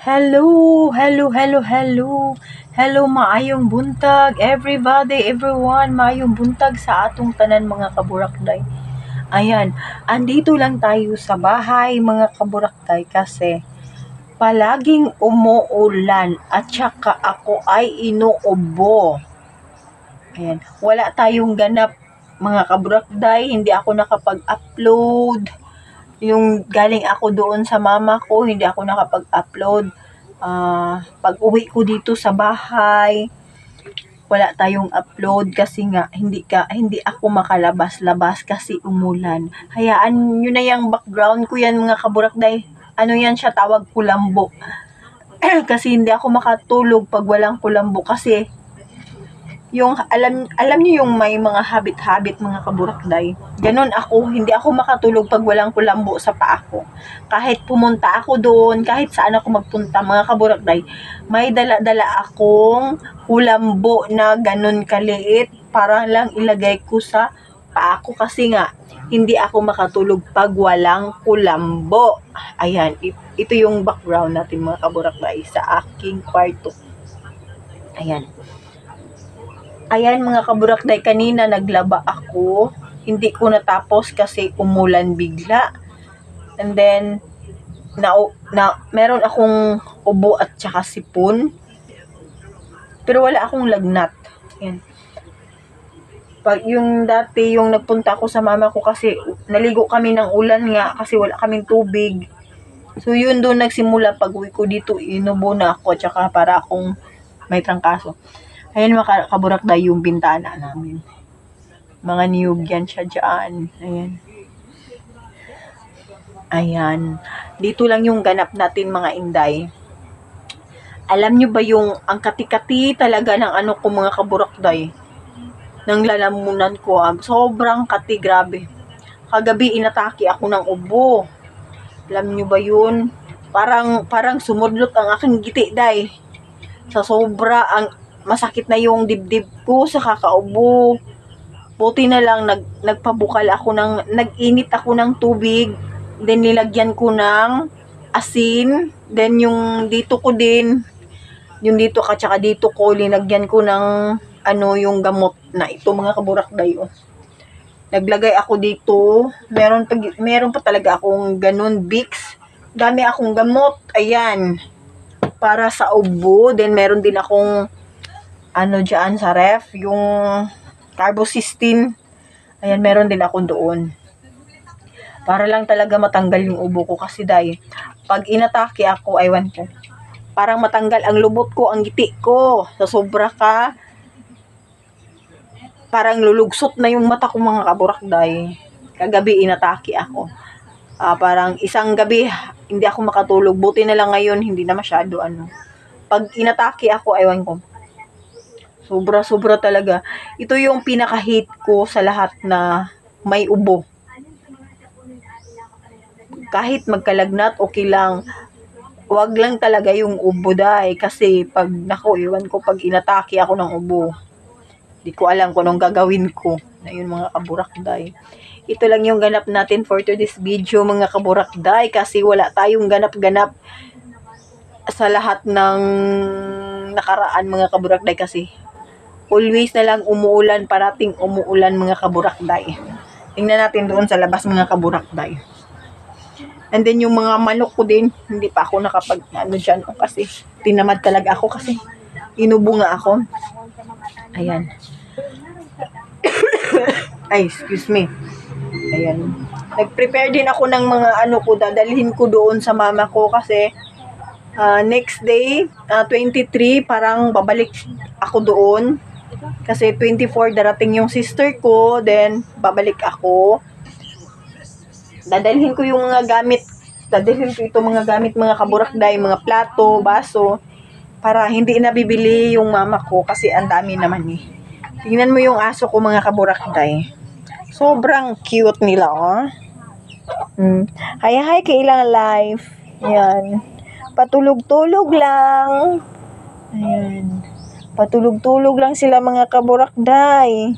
Hello, hello, hello, hello. Hello, maayong buntag, everybody, everyone. Maayong buntag sa atong tanan mga kaburakday. Ayan, andito lang tayo sa bahay mga kaburakday kasi palaging umuulan at saka ako ay inuubo. Ayan, wala tayong ganap mga kaburakday, hindi ako nakapag-upload. Yung galing ako doon sa mama ko, hindi ako nakapag-upload. Pag uwi ko dito sa bahay, wala tayong upload kasi nga hindi ako makalabas-labas kasi umulan. Hayaan nyo na yung background ko yan mga kaburakday. Ano yan siya, tawag kulambo. Kasi hindi ako makatulog pag walang kulambo kasi yung alam niyo yung may mga habit-habit mga kaburakday. Ganon ako, hindi ako makatulog pag walang kulambo sa paa ko. Kahit pumunta ako doon, kahit saan ako magpunta mga kaburakday, may dala-dala akong kulambo na ganon kaliit para lang ilagay ko sa paa ko kasi nga hindi ako makatulog pag walang kulambo. Ayan, ito yung background natin mga kaburakday sa aking kwarto. Ayan mga kaburakday, kanina naglaba ako. Hindi ko natapos kasi umulan bigla. And then, meron akong ubo at saka sipon. Pero wala akong lagnat. Ayan. Pag yung dati, yung nagpunta ako sa mama ko kasi naligo kami ng ulan nga kasi wala kaming tubig. So yun doon nagsimula pag uwi ko dito, inubo na ako tsaka para akong may trangkaso. Ayan mga kaburakday yung bintana namin. Mga niyog yan siya dyan. Ayan. Dito lang yung ganap natin mga inday. Alam nyo ba yung ang kati-kati talaga ng ano ko mga kaburakday? Ng lalamunan ko. Sobrang kati, grabe. Kagabi inatake ako ng ubo. Alam nyo ba yun? Parang sumudlot ang aking giti, day. Sa sobra, masakit na yung dibdib ko sa kakaubo. Buti na lang nagpabukal ako nag-init ako ng tubig. Then nilagyan ko ng asin. Then yung dito ko din, yung dito ka tsaka dito ko, linagyan ko ng yung gamot na ito mga kaburakday. Naglagay ako dito. Meron pa talaga akong ganun Vicks. Dami akong gamot. Ayan. Para sa ubo. Then meron din akong dyan sa ref, yung Carbocystin. Ayan, meron din ako doon. Para lang talaga matanggal yung ubo ko kasi dahil pag inatake ako, aywan ko. Parang matanggal ang lubot ko, ang giti ko. Sa sobra ka, parang lulugsot na yung mata ko mga kaburakday. Kagabi inatake ako. Parang isang gabi, hindi ako makatulog. Buti na lang ngayon, hindi na masyado Pag inatake ako, aywan ko. Sobra talaga. Ito yung pinaka-hate ko sa lahat na may ubo. Kahit magkalagnat, okay lang. Wag lang talaga yung ubo dahil kasi pag iwan ko pag inatake ako ng ubo. Di ko alam kung anong gagawin ko. Ayun mga kaburakday. Ito lang yung ganap natin for today's video mga kaburakday kasi wala tayong ganap-ganap sa lahat ng nakaraan mga kaburakday kasi always na lang umuulan, parating umuulan mga kaburakday. Tingnan natin doon sa labas mga kaburakday. And then yung mga manok ko din, hindi pa ako nakapag dyan kasi tinamad talaga ako kasi inubo nga ako. Ayan. Ay, excuse me. Ayan. Nag-prepare din ako ng mga ko, dadalhin ko doon sa mama ko kasi next day, 23, parang babalik ako doon. Kasi 24 darating yung sister ko, then babalik ako. Dadalhin ko yung mga gamit. Dadalhin ko ito mga gamit, mga kaburakday, mga plato, baso, para hindi nabibili yung mama ko kasi ang dami naman eh. Tingnan mo yung aso ko mga kaburakday. Sobrang cute nila, oh. Hi, kailang life. Yan. Patulog-tulog lang. Ayan. Patulog-tulog lang sila mga kaburakday.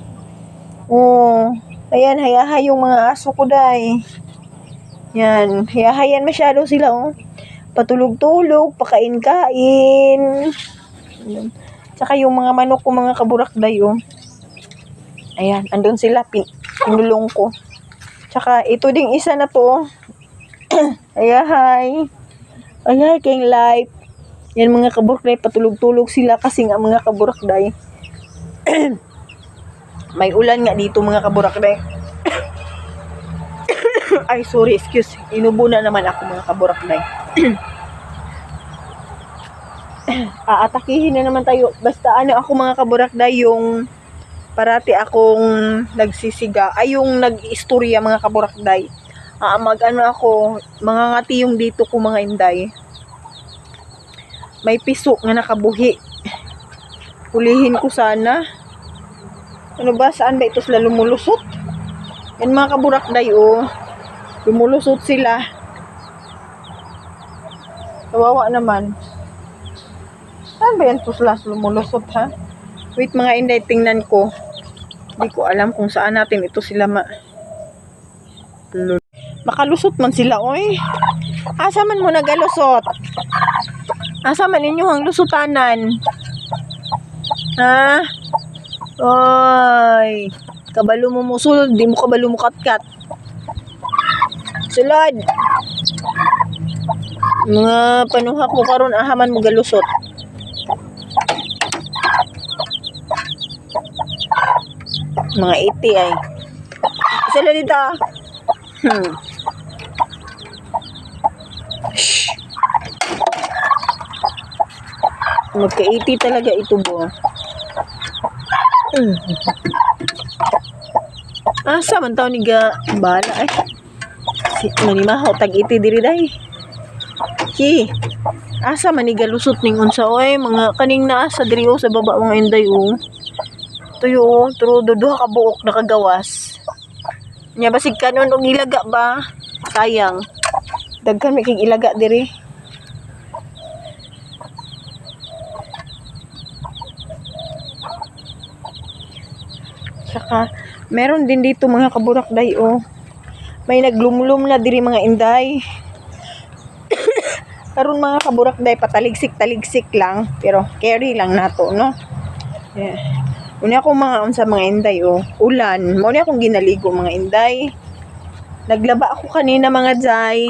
Ayan, hayahay yung mga aso ko, day. Yan, hayahayan masyado sila, patulog-tulog, pakain-kain. Tsaka yung mga manok ko, mga kaburakday, oh. Ayan, andun sila, pinulong ko. Tsaka ito ding isa na to. Ayan, hi King Life. Yan mga kaburakday, patulog-tulog sila kasi nga mga kaburakday. May ulan nga dito mga kaburakday. Ay, sorry, excuse. Inubo na naman ako mga kaburakday. Aatakihin na naman tayo. Basta ano ako mga kaburakday, yung parati akong nagsisiga. Ay, yung nag-istorya mga kaburakday. Mag-ano ako, mga ngati yung dito ko mga inday. May piso nga nakabuhi. Hulihin ko sana. Ano ba? Saan ba ito sila lumulusot? Yan mga kaburakday, oh. Lumulusot sila. Kawawa naman. Saan ba yan ito sila lumulusot, ha? Wait mga inday, tingnan ko. Hindi ko alam kung saan natin ito sila makalusot man sila, oy. Asa man mo nagalusot? Asa man inyong lusutanan? Ha? Oy, kabalo mo musulod, di mo kabalo mo katkat. Sulod. Mga panuhak mo karon ahaman mo galusot. Mga 80 ay. Sulod dito. Shh. Magka-80 talaga ito, bo. Asa man taon ni ga bala ay. Si manimahaw tag-80 diri day. Ki. Asa man ni galusot ning unsa oy, mga kaning naa sa diri sa baba mga inday, oh. Tuyo, turo duha ka buok nakagawas. Nya basig kanon og ilaga ba? Sayang. Daghan may kig ilaga diri. Saka meron din dito mga kaburakday, oh. May naglumlum na diri mga inday. Karon mga kaburakday pataligsik-taligsik lang, pero carry lang nato, no? Yeah. Una ako mga unsa mga inday, oh. Ulan, mo ni akong ginaligo mga inday. Naglaba ako kanina mga jay.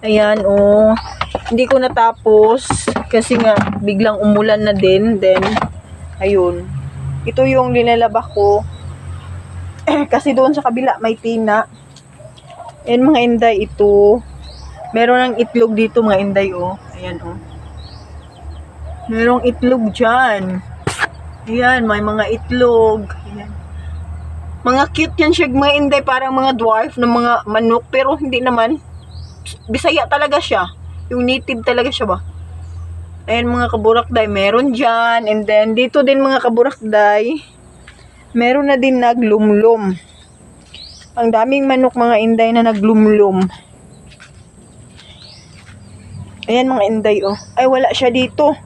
Ayan, oh. Hindi ko natapos kasi nga biglang umulan na din, then ayun. Ito yung linalaba ko. Kasi doon sa kabila may tina. Ayan mga inday, ito. Meron ng itlog dito mga inday, oh. Ayan, oh. Merong itlog dyan. Ayan, may mga itlog. Ayan. Mga cute yan siya mga inday, parang mga dwarf na mga manok, pero hindi naman. Bisaya talaga siya. Yung native talaga siya ba? Ayan mga kaburakday, meron dyan. And then, dito din mga kaburakday, meron na din naglumlum. Ang daming manok mga inday na naglumlum. Ayan mga inday, oh. Ay, wala siya dito.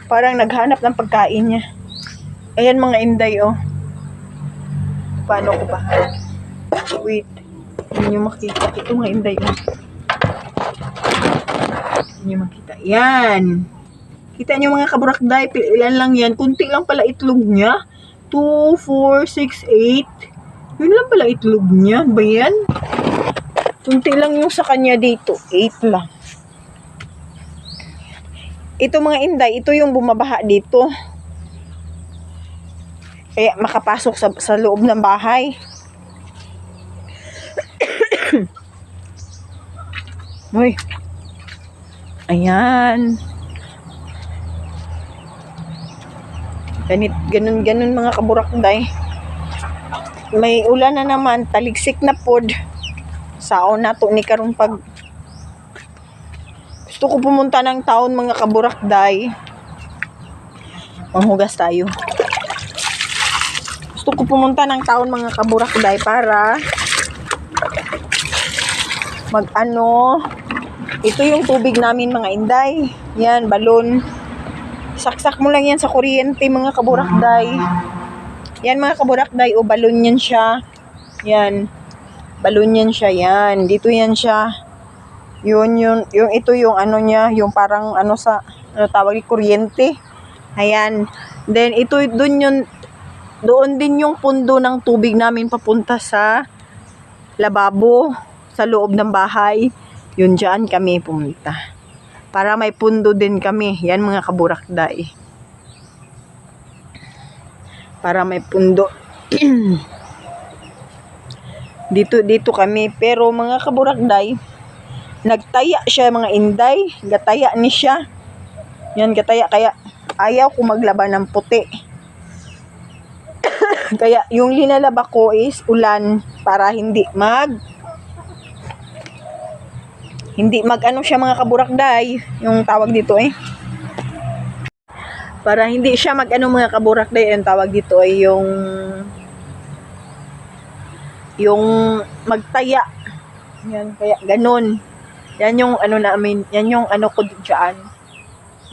Parang naghanap ng pagkain niya. Ayan mga inday, oh. Paano ko ba? Wait. Hindi nyo makita. Ito mga inday, oh. Hindi nyo makita. Yan. Kita nyo mga kaburakday. Ilan lang yan. Kunti lang pala itlog niya. 2, 4, 6, 8. Yun lang pala itlog niya. Ba yan? Kunti lang yung sa kanya dito. 8 lang. Ito mga inday. Ito yung bumabaha dito. Kaya makapasok sa loob ng bahay. Uy. Ayan. Ganun mga kaburakday. May ulan na naman, taligsik na pod. Saon na to ni karong pag gusto ko pumunta ng town mga kaburakday. Manghugas tayo. Gusto ko pumunta ng town mga kaburakday para mag-ano. Ito yung tubig namin mga inday. Yan, balon. Saksak mo lang yan sa kuryente mga kaburakday. Yan mga kaburakday, o balon yan siya. Yan. Balon yan siya, yan. Dito yan siya. Yung ito yung ano niya, yung parang ano sa, ano tawag, kuryente. Ayan. Then, doon din yung pundo ng tubig namin papunta sa lababo, sa loob ng bahay. Yun, dyan kami pumunta. Para may pundo din kami. Yan mga kaburakday. Para may pundo. dito kami. Pero mga kaburakday, nagtaya siya mga inday. Gataya ni siya. Yan, gataya. Kaya ayaw ko maglaba ng puti. Kaya yung linalaba ko is ulan para hindi mag ano siya mga kaburakday, yung tawag dito para hindi siya mag ano mga kaburakday, yung tawag dito yung magtaya. Yan, kaya ganun. Yan yung ano namin, yan yung ano ko diyan,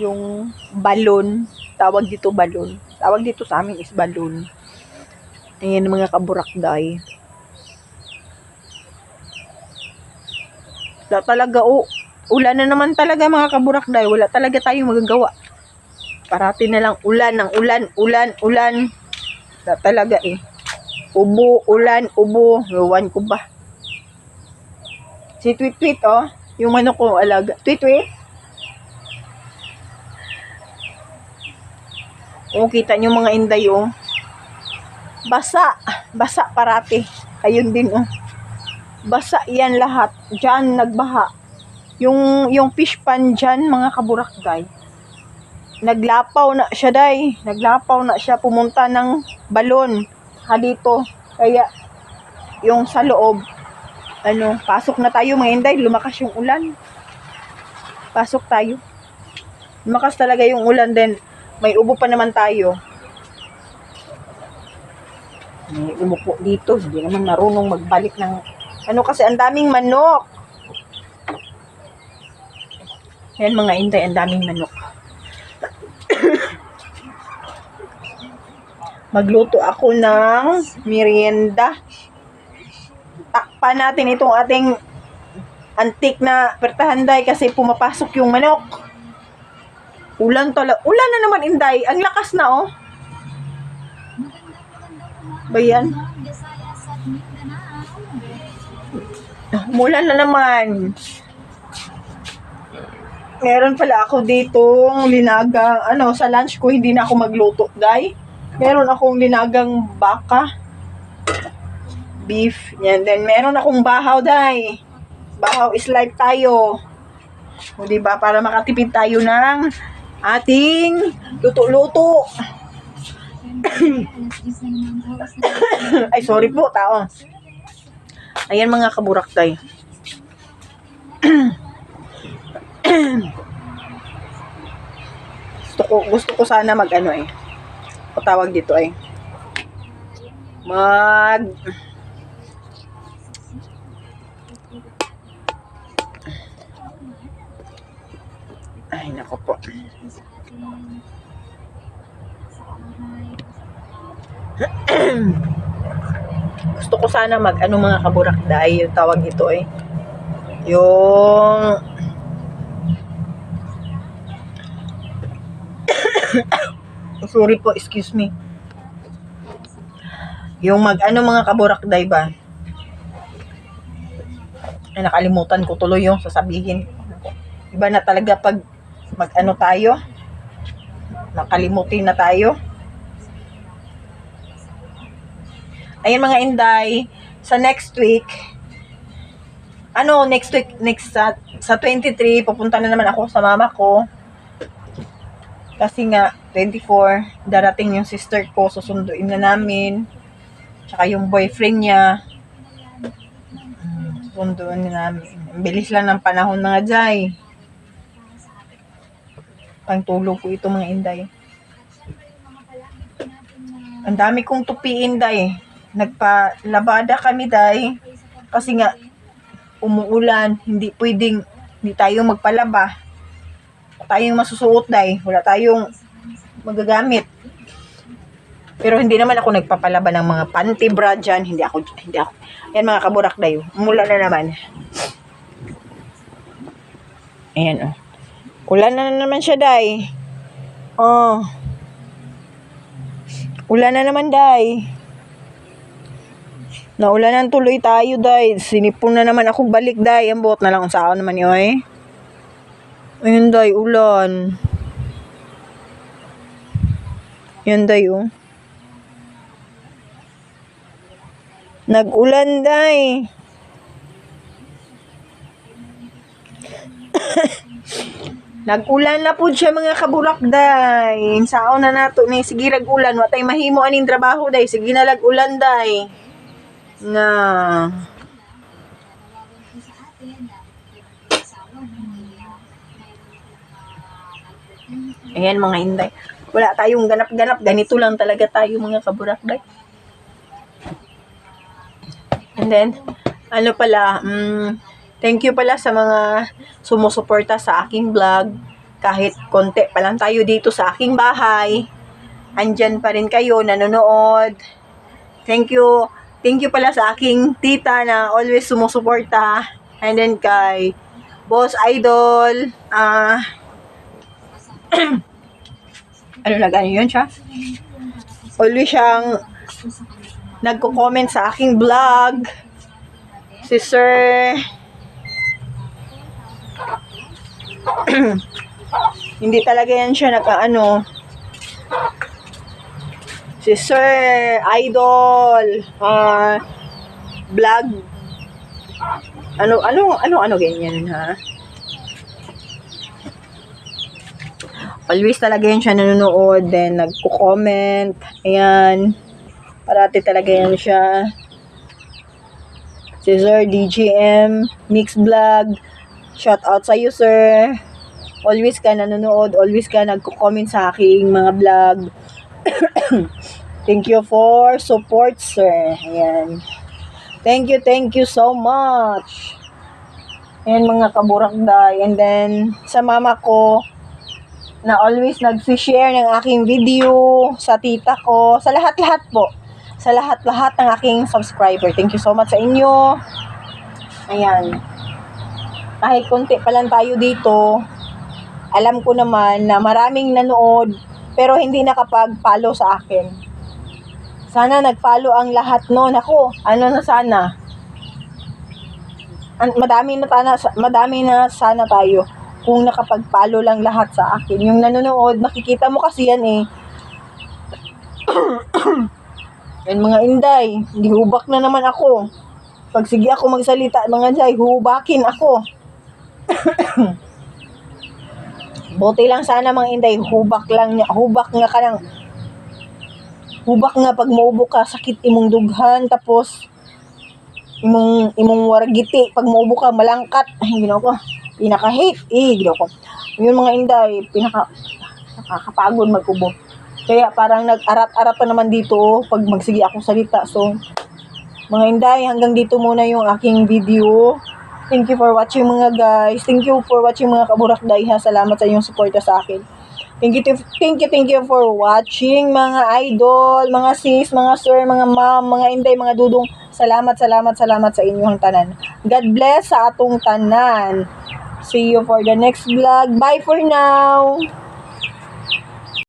yung balon, tawag dito balon. Tawag dito sa amin is balon. Ayan mga kaburakday. Wala talaga, ulan na naman talaga mga kaburakday. Wala talaga tayong magagawa. Parati na lang ulan ng ulan. Wala talaga Ubo, ulan, ubo. Luwan ko ba? Si Tweet, yung manok ko alaga. Tweet. Kita nyo mga inday, Basa parati. Ayun din, Basa yan lahat. Diyan nagbaha. Yung fish pan diyan mga kaburakday. Naglapaw na siya, day. Naglapaw na siya, pumunta ng balon. Dito. Kaya yung sa loob, pasok na tayo mga inday. Lumakas yung ulan. Pasok tayo. Lumakas talaga yung ulan, then may ubo pa naman tayo. May umupo dito. Hindi naman marunong magbalik ng kasi ang daming manok. Yan mga inday, ang daming manok. Magluto ako ng merienda. Takpan natin itong ating antik na pertahanday kasi pumapasok yung manok. Ulan na naman inday. Ang lakas na Bayan. Umulan na naman. Meron pala ako ditong linagang, sa lunch ko hindi na ako magluto, day. Meron akong linagang baka, beef, yan. Then meron akong bahaw, day. Bahaw is life tayo. O diba, para makatipid tayo ng ating luto-luto. Ay, sorry po, tao. Ayan mga kaburakday. gusto ko sana mag tawag dito ay nako po. Gusto ko sana mag mga kaburakday, yung tawag dito yung sorry po, excuse me. Yung mga kaburakday ba? Ay, nakalimutan ko tuloy yung sasabihin. Iba na talaga pag tayo. Nakalimutin na tayo. Ayan mga inday, sa next week, sa 23, pupunta na naman ako sa mama ko. Kasi nga, 24, darating yung sister ko, susunduin na namin. Tsaka yung boyfriend niya. Susunduin na namin. Ang bilis lang ng panahon mga jay. Pangtulog ko ito mga inday. Ang dami kong tupiin, day. Nagpalabada kami, day. Kasi nga, umuulan. Hindi tayo magpalaba. Tayong masusuot, day. Wala tayong magagamit. Pero hindi naman ako nagpapalaba ng mga panty bra dyan. Hindi ako. Yan mga kaburakday. Mula na naman. Ayan, oh. Ulan na naman siya, day. Oh. Ulan na naman, day. Naulanan tuloy tayo, day. Sinipon na naman akong balik, day. Ang buot na lang sa ako naman yun, eh. Ayun, day. Ulan. Yan, day, oh. Nag-ulan, day. Nag-ulan na po siya, mga kaburakday. Sao na nato ni sige rag-ulan, wa tay mahimo aning trabaho, day. Sige na lag-ulan, day. Na. Ayan, mga inday. Wala tayong ganap-ganap. Ganito lang talaga tayo, mga kaburakday. And then, ano pala, thank you pala sa mga sumusuporta sa aking vlog. Kahit konti pa lang tayo dito sa aking bahay, andyan pa rin kayo, nanonood. Thank you. Thank you pala sa aking tita na always sumusuporta. And then kay Boss Idol. Ano lang yun siya? Always siyang nagko-comment sa aking vlog. Si Sir hindi talaga yan siya nakaano. Si Sir Idol vlog ano ganyan, ha? Always talaga yan siya nanonood, then nagko-comment. Ayan, parati talaga yan siya. Si Sir DGM Mix Vlog, shout out sa iyo, sir. Always ka nanonood, always ka nagko-comment sa aking mga vlog. Thank you for support, sir. Ayan. Thank you so much. Ayan, mga kaburakday. And then, sa mama ko, na always nag-share ng aking video, sa tita ko, sa lahat-lahat po. Sa lahat-lahat ng aking subscriber. Thank you so much sa inyo. Ayan. Kahit konti pa lang tayo dito, alam ko naman na maraming nanood, pero hindi nakapag-follow sa akin. Sana nag-follow ang lahat, no? Naku, ano na sana? Madami na sana tayo kung nakapag-follow lang lahat sa akin. Yung nanonood, makikita mo kasi yan, eh. Yan, mga inday, gihubak na naman ako. Pag sige ako magsalita, mga inday, hubakin ako. Buti lang sana, mga inday, hubak nga pag maubo ka, sakit imong dughan, tapos imong wargiti, pag maubo ka, malangkat. Ay, ginawa ko, pinaka-hate, ginawa ko. Yun, mga inday, nakakapagod mag-ubo. Kaya parang nag-arat-arat pa naman dito pag magsige akong salita. So, mga inday, hanggang dito muna yung aking video. Thank you for watching, mga guys. Thank you for watching, mga kaburakday, ha. Salamat sa inyong suporta sa akin. Thank you for watching, mga idol, mga sis, mga sir, mga ma'am, mga inday, mga dudong. Salamat sa inyong tanan. God bless sa atong tanan. See you for the next vlog. Bye for now.